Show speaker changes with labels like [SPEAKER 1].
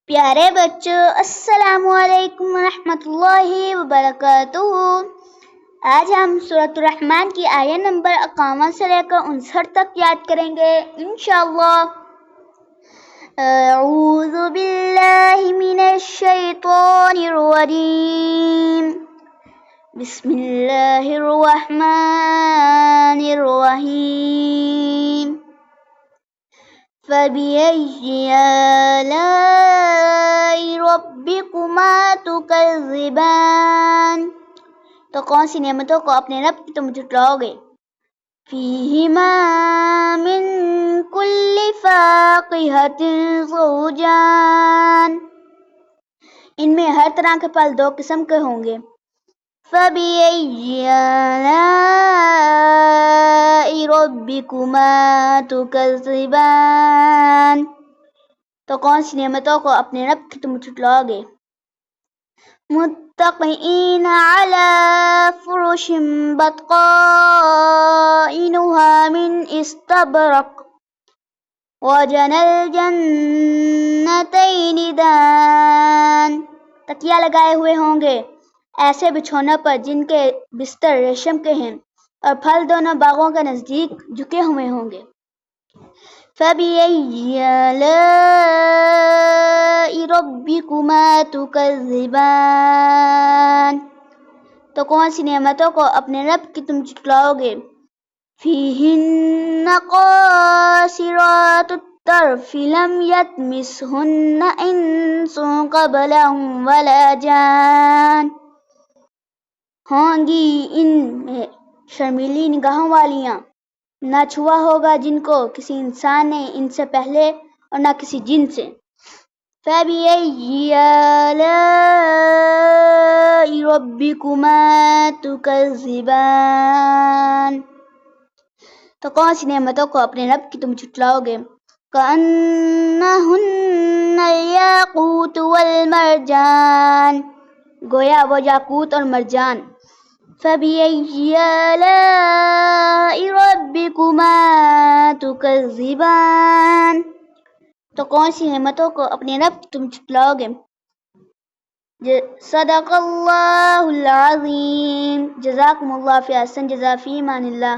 [SPEAKER 1] پیارے بچوں، السلام علیکم ورحمۃ اللہ وبرکاتہ۔ آج ہم سورۃ الرحمن کی آیت نمبر 51 سے لے کر 59 تک یاد کریں گے انشاءاللہ۔ اعوذ باللہ من الشیطان الرجیم، بسم اللہ الرحمن الرحیم۔ فَبِأَيِّ آلَاءِ رَبِّكُمَا تُكَذِّبَانِ، تو کون سی نعمتوں کو اپنے رب کی تم جھٹلاؤ گے؟ فِيهِمَا مِن كُلِّ فَاكِهَةٍ زَوْجَانِ، ان میں ہر طرح کے پھل دو قسم کے ہوں گے۔ فَبِأَيِّ آلَاءِ رَبِّكُمَا تُكَذِّبَانِ، تو کون سی نعمتوں کو اپنے رب کی تم جھٹلاؤ گے؟ متقئین علی فرش بطائنها من استبرق وجنى الجنتین دان، تکیہ لگائے ہوئے ہوں گے ایسے بچھونوں پر جن کے بستر ریشم کے ہیں، اور پھل دونوں باغوں کے نزدیک جھکے ہوئے ہوں گے۔ فَبِأَيِّ آلَاءِ رَبِّكُمَا تُكَذِّبَانِ، تو کون سی نعمتوں کو اپنے رب کی تم جھٹلاؤ گے؟ فِيهِنَّ قَاصِرَاتُ الطَّرْفِ لَمْ يَطْمِثْهُنَّ إِنسٌ قَبْلَهُمْ وَلَا جَانٌ، ہوں گی ان میں شرمیلی نگاہوں والیاں، نہ چھوا ہوگا جن کو کسی انسان نے ان سے پہلے اور نہ کسی جن سے۔ فَبِأَيِّ آلَاءِ رَبِّكُمَا تُكَذِّبَانِ، تو کون سی نعمتوں کو اپنے رب کی تم جھٹلاؤ گے؟ كَأَنَّهُنَّ الْيَاقُوتُ وَالْمَرْجَانُ، گویا وہ یاقوت اور مرجان۔ فَبِأَيِّ آلَاءِ رَبِّكُمَا تُكَذِّبَانِ، تو کون سی نعمتوں کو اپنے رب کی تم جھٹلاؤ گے؟ صدق اللہ العظیم۔ جزاکم اللہ خیر، احسن جزا، فی امان اللہ۔